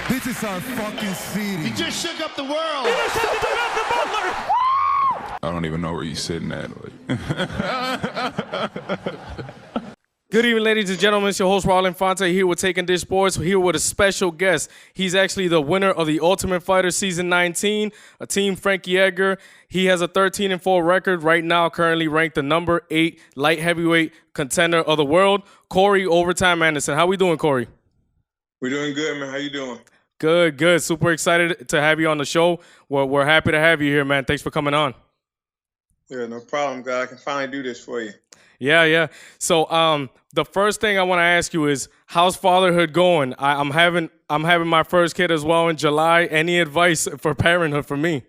This is our fucking city. He just shook up the world. He just shook up the Butler. I don't even know where you're sitting at. Good evening, ladies and gentlemen. It's your host, Raul Infante, here with Taking Dish Sports, here with a special guest. He's actually the winner of the Ultimate Fighter Season 19, Team Frankie Edgar. He has a 13-4 record right now, currently ranked the number 8 light heavyweight contender of the world. Corey Overtime Anderson. How we doing, Corey? We're doing good, man. How you doing? Good, good. Super excited to have you on the show. We're happy to have you here, man. Thanks for coming on. Yeah, no problem. Glad I can finally do this for you. Yeah. So, the first thing I want to ask you is, how's fatherhood going? I'm having my first kid as well in July. Any advice for parenthood for me?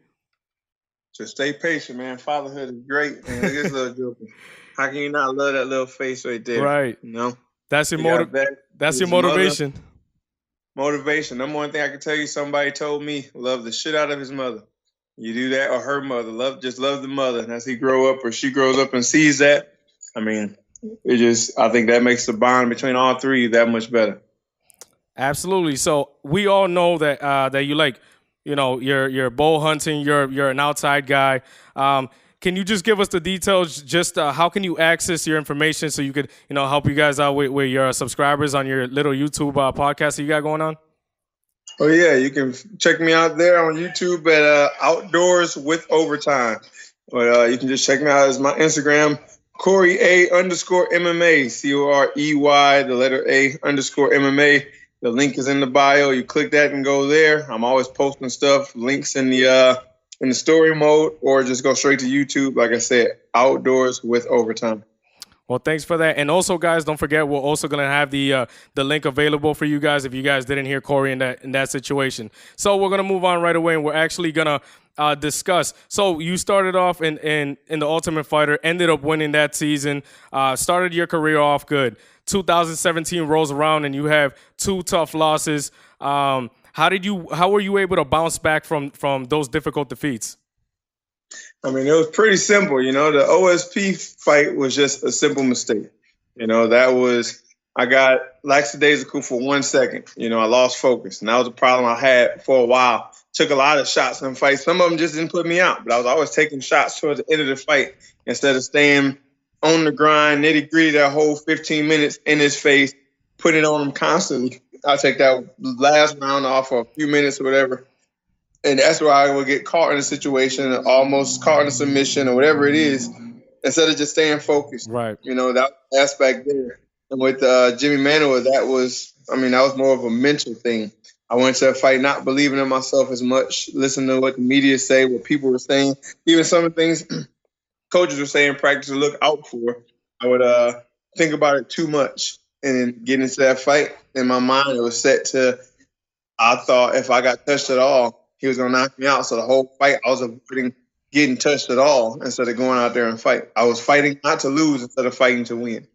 Just stay patient, man. Fatherhood is great, man. Look at this little joker. How can you not love that little face right there? Right. You know? That's your motivation. Motivation. Number one thing I can tell you, somebody told me, love the shit out of his mother. You do that, or her mother. Just love the mother. And as he grow up or she grows up and sees that, I mean, I think that makes the bond between all three that much better. Absolutely. So we all know that that you like, you're bow hunting. You're an outside guy. Can you just give us the details? Just how can you access your information so you could help you guys out with your subscribers on your little YouTube podcast that you got going on? Oh, yeah. You can check me out there on YouTube at Outdoors with Overtime. But you can just check me out as my Instagram, Corey A_MMA, COREY, the letter A_MMA. The link is in the bio. You click that and go there. I'm always posting stuff, links in the story mode, or just go straight to YouTube. Like I said, Outdoors with Overtime. Well, thanks for that. And also, guys, don't forget, we're also going to have the link available for you guys if you guys didn't hear Corey in that situation. So we're going to move on right away, and we're actually going to discuss. So you started off in the Ultimate Fighter, ended up winning that season, started your career off good. 2017 rolls around, and you have 2 tough losses. How were you able to bounce back from those difficult defeats? I mean, it was pretty simple. The OSP fight was just a simple mistake. I got lackadaisical for 1 second. I lost focus. And that was a problem I had for a while. Took a lot of shots in fights. Some of them just didn't put me out. But I was always taking shots towards the end of the fight instead of staying on the grind, nitty-gritty, that whole 15 minutes in his face, putting it on him constantly. I'll take that last round off for a few minutes or whatever. And that's where I would get caught in a situation, almost caught in a submission or whatever it is, instead of just staying focused. Right. That aspect there. And with Jimmy Manuwa, that was more of a mental thing. I went to a fight not believing in myself as much, listening to what the media say, what people were saying, even some of the things coaches were saying practice to look out for. I would think about it too much and then get into that fight. In my mind, it was set to, I thought if I got touched at all, he was going to knock me out. So the whole fight, I was avoiding getting touched at all instead of going out there and fight. I was fighting not to lose instead of fighting to win.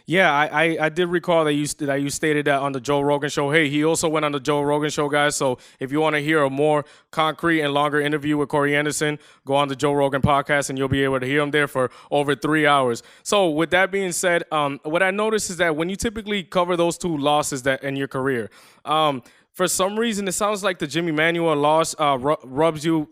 Yeah, I did recall that you stated that on the Joe Rogan show. Hey, he also went on the Joe Rogan show, guys. So if you want to hear a more concrete and longer interview with Corey Anderson, go on the Joe Rogan podcast and you'll be able to hear him there for over 3 hours. So with that being said, what I noticed is that when you typically cover those 2 losses that in your career, for some reason, it sounds like the Jimmy Manuwa loss rubs you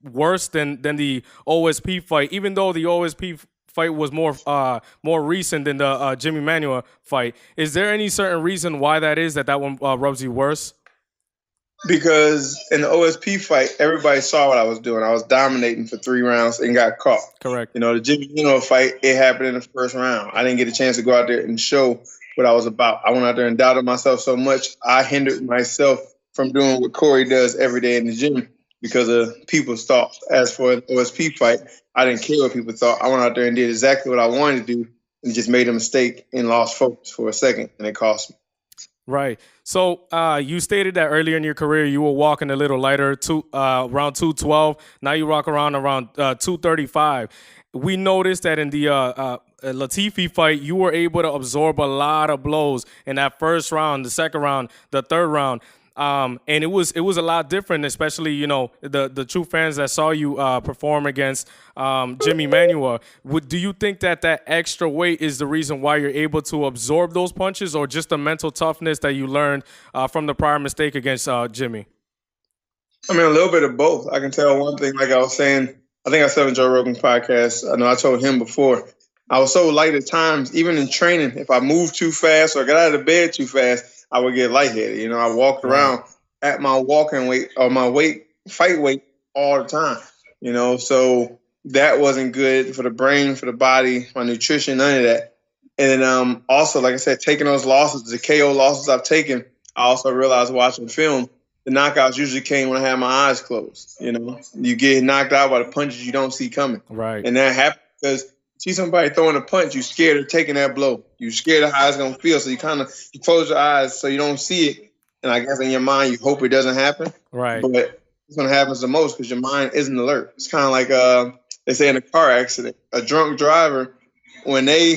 worse than the OSP fight, even though the OSP fight was more recent than the Jimmy Manuwa fight. Is there any certain reason why that is, that one rubs you worse? Because in the OSP fight, everybody saw what I was doing. I was dominating for 3 rounds and got caught. Correct. The Jimmy Manuwa fight, it happened in the first round. I didn't get a chance to go out there and show what I was about. I went out there and doubted myself so much, I hindered myself from doing what Corey does every day in the gym because of people's thoughts. As for the OSP fight, I didn't care what people thought. I went out there and did exactly what I wanted to do and just made a mistake and lost focus for a second, and it cost me. Right. So you stated that earlier in your career you were walking a little lighter, around 212. Now you rock around 235. We noticed that in the Latifi fight, you were able to absorb a lot of blows in that first round, the second round, the third round. And it was a lot different, especially, you know, the true fans that saw you perform against Jimmy Manuwa. Do you think that extra weight is the reason why you're able to absorb those punches, or just the mental toughness that you learned from the prior mistake against Jimmy? I mean, a little bit of both. I can tell one thing, like I was saying, I think I said on Joe Rogan's podcast, I know I told him before, I was so light at times, even in training, if I moved too fast or got out of the bed too fast, I would get lightheaded. You know, I walked around at my walking weight or my fight weight all the time, you know, so that wasn't good for the brain, for the body, my nutrition, none of that. And then also, like I said, taking those losses, the KO losses I've taken, I also realized watching film, the knockouts usually came when I had my eyes closed. You know, you get knocked out by the punches you don't see coming. Right. And that happens because you see somebody throwing a punch, you're scared of taking that blow. You're scared of how it's going to feel. So you close your eyes so you don't see it. And I guess in your mind, you hope it doesn't happen. Right. But it's going to happen the most because your mind isn't alert. It's kind of like they say in a car accident, a drunk driver, when they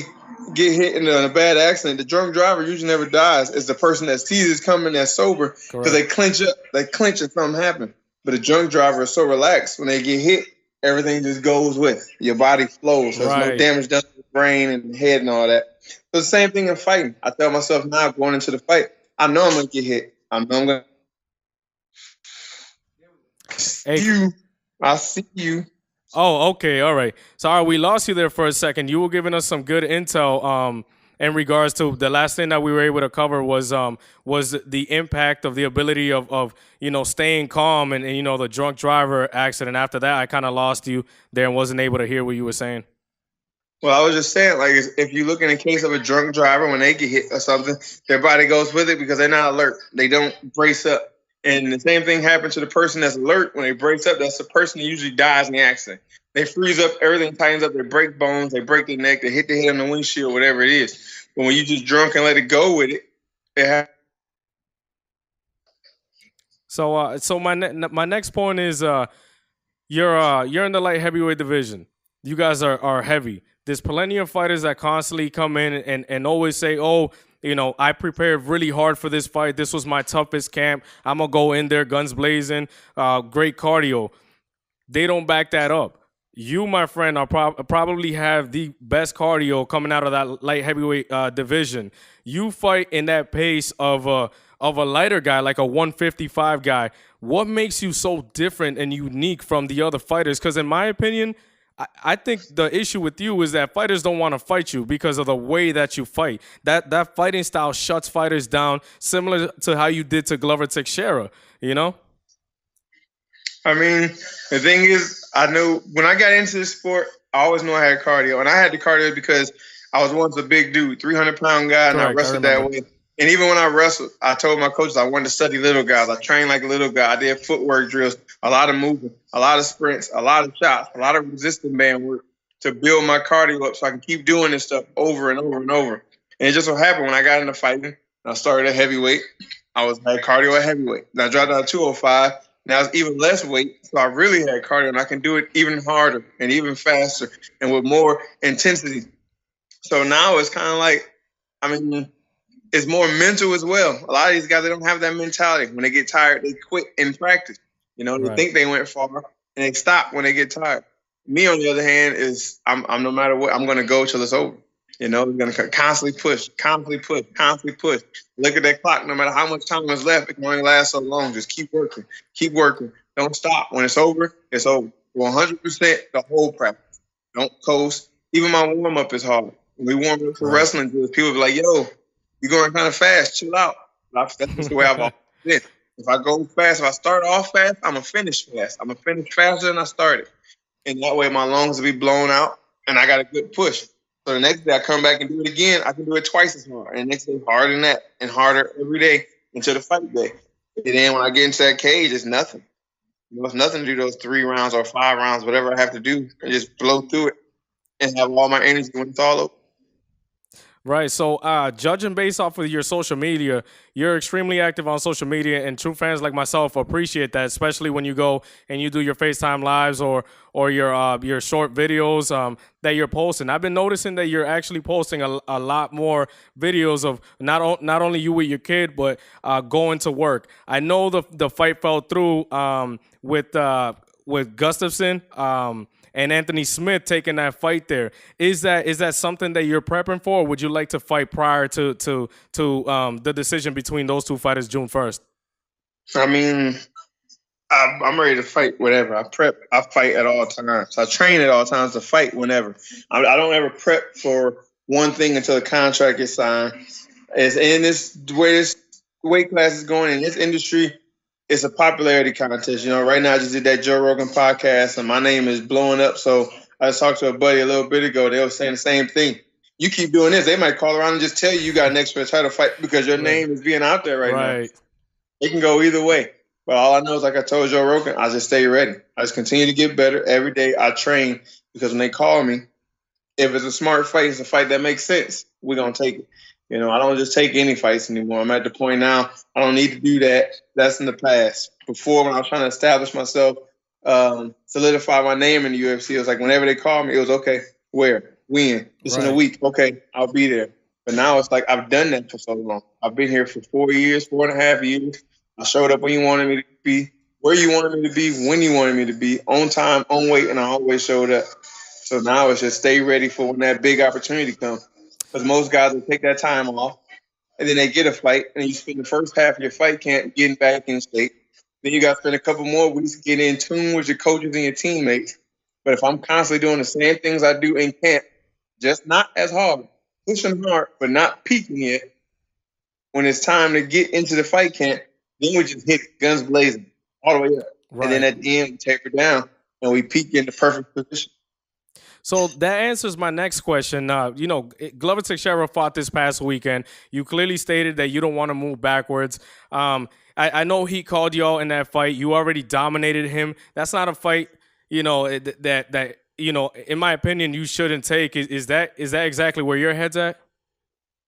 get hit in a bad accident, the drunk driver usually never dies. It's the person that sees it coming that's sober because they clench up. They clench if something happens. But a drunk driver is so relaxed when they get hit, everything just goes with. Your body flows. So there's no damage done to the brain and the head and all that. So the same thing in fighting. I tell myself now going into the fight, I know I'm going to get hit. I know I'm going to I see you. Oh, okay. All right. Sorry, we lost you there for a second. You were giving us some good intel in regards to the last thing that we were able to cover was the impact of the ability of you know, staying calm and you know, the drunk driver accident. After that, I kind of lost you there and wasn't able to hear what you were saying. Well, I was just saying, like, if you look in the case of a drunk driver, when they get hit or something, their body goes with it because they're not alert. They don't brace up. And the same thing happens to the person that's alert. When they brace up, that's the person that usually dies in the accident. They freeze up, everything tightens up, they break bones, they break their neck, they hit their head on the windshield, whatever it is. But when you just drunk and let it go with it, it happens. So my next point is you're in the light heavyweight division. You guys are heavy. There's plenty of fighters that constantly come in and always say, oh, you know, I prepared really hard for this fight. This was my toughest camp. I'm going to go in there guns blazing, great cardio. They don't back that up. You, my friend, are probably have the best cardio coming out of that light heavyweight division. You fight in that pace of a lighter guy, like a 155 guy. What makes you so different and unique from the other fighters? Because in my opinion, I think the issue with you is that fighters don't want to fight you because of the way that you fight. That fighting style shuts fighters down, similar to how you did to Glover Teixeira, you know? I mean, the thing is, I knew when I got into this sport, I always knew I had cardio. And I had the cardio because I was once a big dude, 300-pound guy, and I wrestled that way. And even when I wrestled, I told my coaches I wanted to study little guys. I trained like a little guy. I did footwork drills, a lot of movement, a lot of sprints, a lot of shots, a lot of resistance band work to build my cardio up so I can keep doing this stuff over and over and over. And it just so happened when I got into fighting, and I started at heavyweight, I had cardio at heavyweight. And I dropped down to 205. Now it's even less weight, so I really had cardio, and I can do it even harder and even faster and with more intensity. So now it's kind of like, I mean, it's more mental as well. A lot of these guys, they don't have that mentality. When they get tired, they quit in practice. You know, they think they went far, and they stop when they get tired. Me, on the other hand, is I'm no matter what, I'm going to go till it's over. You know, I'm going to constantly push. Look at that clock. No matter how much time is left, it can only last so long. Just keep working. Don't stop. When it's over, it's over. 100% the whole practice. Don't coast. Even my warm-up is hard. When we warm up for wrestling, people be like, yo, you're going kind of fast. Chill out. That's just the way I've always been. If I go fast, if I start off fast, I'm going to finish fast. I'm going to finish faster than I started. And that way my lungs will be blown out, and I got a good push. So the next day I come back and do it again, I can do it twice as hard. And the next day harder than that and harder every day until the fight day. And then when I get into that cage, it's nothing. You know, it's nothing to do those 3 rounds or 5 rounds, whatever I have to do, and just blow through it and have all my energy when it's all over. Right. So, judging based off of your social media, you're extremely active on social media, and true fans like myself appreciate that, especially when you go and you do your FaceTime lives or your short videos that you're posting. I've been noticing that you're actually posting a lot more videos of not only you with your kid, but going to work. I know the fight fell through with Gustafson. And Anthony Smith taking that fight there. Is that something that you're prepping for? Or would you like to fight prior to the decision between those two fighters June 1st? I mean, I'm ready to fight whatever. I prep. I fight at all times. I train at all times to fight whenever. I don't ever prep for one thing until the contract is signed. It's in this way this weight class is going in this industry. It's a popularity contest. You know, right now I just did that Joe Rogan podcast and my name is blowing up. So I just talked to a buddy a little bit ago. They were saying the same thing. You keep doing this, they might call around and just tell you got an extra title fight because your name is being out there right now. It can go either way. But all I know is, like I told Joe Rogan, I just stay ready. I just continue to get better every day. I train because when they call me, if it's a smart fight, it's a fight that makes sense, we're going to take it. You know, I don't just take any fights anymore. I'm at the point now, I don't need to do that. That's in the past. Before, when I was trying to establish myself, solidify my name in the UFC, it was like whenever they called me, it was okay, where, when, it's in a week, okay, I'll be there. But now it's like I've done that for so long. I've been here for 4.5 years. I showed up when you wanted me to be, where you wanted me to be, when you wanted me to be, on time, on weight, and I always showed up. So now it's just stay ready for when that big opportunity comes. Because most guys will take that time off, and then they get a fight, and you spend the first half of your fight camp getting back in shape. Then you got to spend a couple more weeks getting in tune with your coaches and your teammates. But if I'm constantly doing the same things I do in camp, just not as hard, pushing hard, but not peaking yet, when it's time to get into the fight camp, then we just hit guns blazing all the way up. And then at the end, we taper down, and we peak in the perfect position. So that answers my next question. Glover Teixeira fought this past weekend. You clearly stated that you don't want to move backwards. I know he called y'all in that fight. You already dominated him. That's not a fight, that in my opinion, you shouldn't take. Is that exactly where your head's at?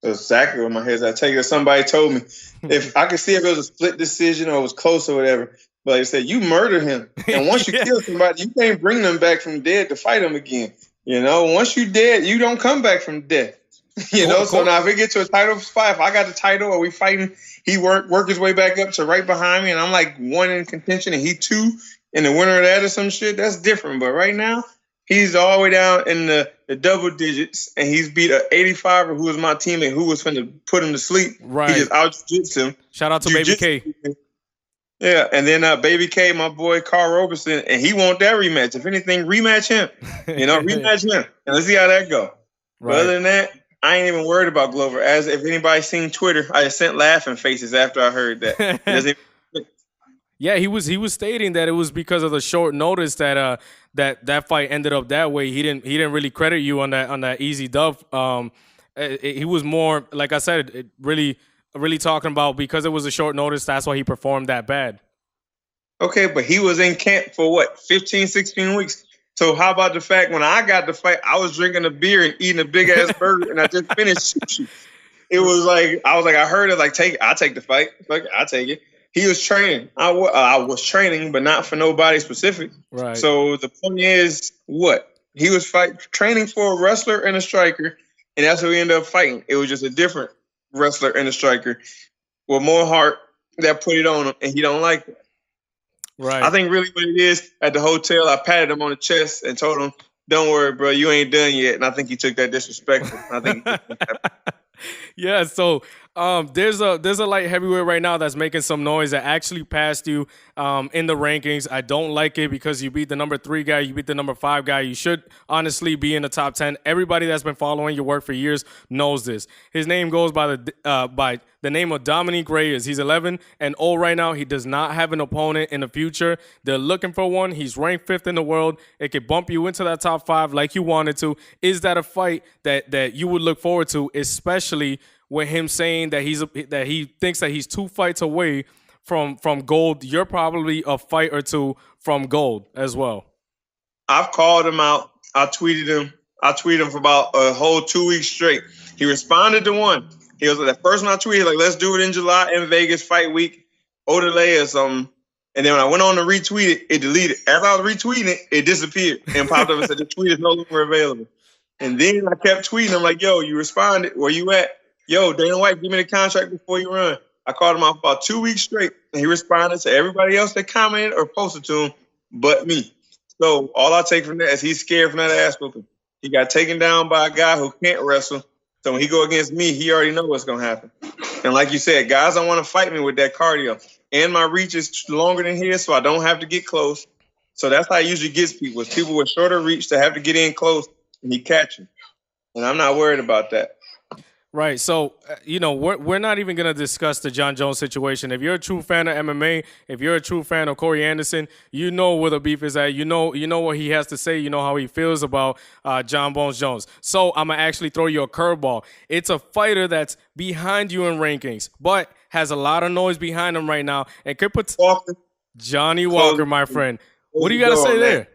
Exactly where my head's at. I tell you, somebody told me if I could see if it was a split decision or it was close or whatever. But they said you murdered him, and once you kill somebody, you can't bring them back from dead to fight them again. You know, once you dead, you don't come back from death. So now if we get to a title fight, if I got the title or we fighting, he work his way back up to right behind me, and I'm like 1 in contention and he 2 in the winner of that or some shit, that's different. But right now, he's all the way down in the double digits, and he's beat an 85er who was my teammate who was finna put him to sleep. Right. He just out-jiu-jitsed him. Shout out to Baby K. Yeah, and then Baby K, my boy Carl Roberson, and he want that rematch. If anything, rematch him. Rematch him. And let's see how that go. But other than that, I ain't even worried about Glover. As if anybody's seen Twitter, I just sent laughing faces after I heard that. Yeah, he was stating that it was because of the short notice that that fight ended up that way. He didn't really credit you on that easy dub. He was more, like I said, really talking about because it was a short notice, that's why he performed that bad. Okay, but he was in camp for what, 15, 16 weeks? So how about the fact when I got the fight, I was drinking a beer and eating a big-ass burger, and I just finished sushi. It was like, I heard it, like, I'll take the fight. Like, I'll take it. He was training. I was training, but not for nobody specific. Right. So the point is, what? He was training for a wrestler and a striker, and that's what we ended up fighting. It was just a different wrestler and a striker with more heart that put it on him, and he don't like it. Right. I think really what it is, at the hotel, I patted him on the chest and told him, "Don't worry, bro, you ain't done yet." And I think he took that disrespectful. Yeah, so there's a light heavyweight right now that's making some noise that actually passed you in the rankings. I don't like it because you beat the number 3 guy, you beat the number 5 guy. You should honestly be in the top 10. Everybody that's been following your work for years knows this. His name goes by the name of Dominique Reyes. He's 11-0 right now. He does not have an opponent in the future. They're looking for one. He's ranked 5th in the world. It could bump you into that top 5 like you wanted to. Is that a fight that you would look forward to, especially with him saying that he thinks that he's 2 fights away from gold? You're probably a fight or 2 from gold as well. I've called him out. I tweeted him I tweeted him for about a whole 2 weeks straight. He responded to one. He was like, the first one I tweeted, like, let's do it in July in Vegas fight week, Odelay or something. And then when I went on to retweet it, it deleted. As I was retweeting it, it disappeared and popped up and said the tweet is no longer available. And then I kept tweeting. I'm like, yo, you responded. Where you at? Yo, Dana White, give me the contract before you run. I called him out about 2 weeks straight, and he responded to everybody else that commented or posted to him but me. So all I take from that is he's scared from that ass whooping. He got taken down by a guy who can't wrestle. So when he go against me, he already know what's going to happen. And like you said, guys don't want to fight me with that cardio. And my reach is longer than his, so I don't have to get close. So that's how it usually gets people. It's people with shorter reach that have to get in close, and he catch you. And I'm not worried about that. Right. So, we're not even going to discuss the John Jones situation. If you're a true fan of MMA, if you're a true fan of Corey Anderson, you know where the beef is at. You know what he has to say. You know how he feels about John Bones Jones. So I'm going to actually throw you a curveball. It's a fighter that's behind you in rankings, but has a lot of noise behind him right now. And could put Johnny Walker, my friend. What do you got to say there?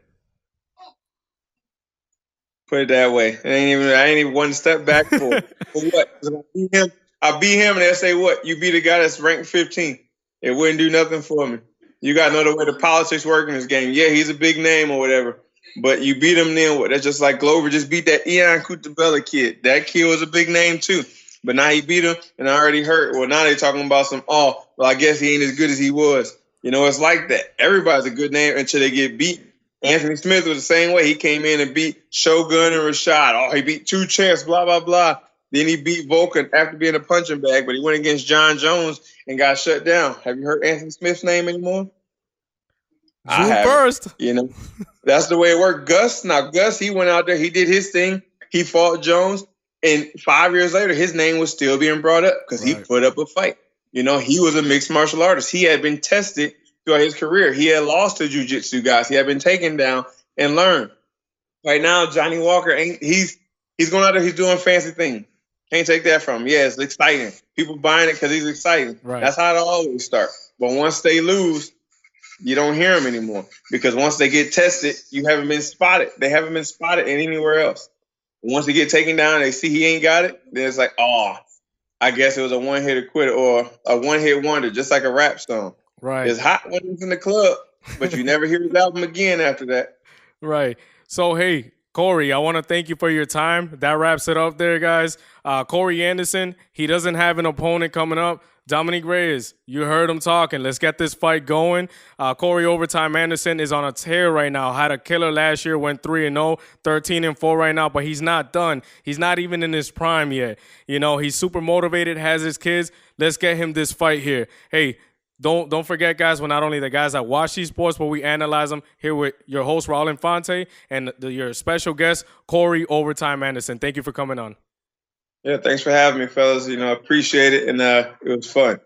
Put it that way. I ain't even one step back for what? I beat him and they say, what? You beat a guy that's ranked 15. It wouldn't do nothing for me. You got to know the way the politics work in this game. Yeah, he's a big name or whatever, but you beat him then what? That's just like Glover just beat that Ian Cutabella kid. That kid was a big name too. But now he beat him and I already heard. Well, now they're talking about well, I guess he ain't as good as he was. It's like that. Everybody's a good name until they get beat. Anthony Smith was the same way. He came in and beat Shogun and Rashad. Oh, he beat two champs, blah, blah, blah. Then he beat Volkan after being a punching bag, but he went against John Jones and got shut down. Have you heard Anthony Smith's name anymore? June 1st. That's the way it worked. Gus, he went out there. He did his thing. He fought Jones. And 5 years later, his name was still being brought up because he put up a fight. He was a mixed martial artist. He had been tested throughout his career. He had lost to jiu-jitsu guys. He had been taken down and learned. Right now, Johnny Walker he's going out there, he's doing fancy things. Can't take that from him. Yeah, it's exciting. People buying it because he's exciting. Right. That's how it always starts. But once they lose, you don't hear them anymore. Because once they get tested, you haven't been spotted. They haven't been spotted anywhere else. Once they get taken down, they see he ain't got it, then it's like, I guess it was a one-hit quitter or a one-hit wonder, just like a rap song. Right. It's hot when it's in the club, but you never hear his album again after that. Right. So, hey, Corey, I want to thank you for your time. That wraps it up there, guys. Corey Anderson, he doesn't have an opponent coming up. Dominic Reyes, you heard him talking. Let's get this fight going. Corey Overtime Anderson is on a tear right now. Had a killer last year, went 3-0, 13-4 right now, but he's not done. He's not even in his prime yet. He's super motivated, has his kids. Let's get him this fight here. Hey, Don't forget, guys, we're not only the guys that watch these sports, but we analyze them here with your host, Raul Infante, and your special guest, Corey Overtime Anderson. Thank you for coming on. Yeah, thanks for having me, fellas. I appreciate it, and it was fun.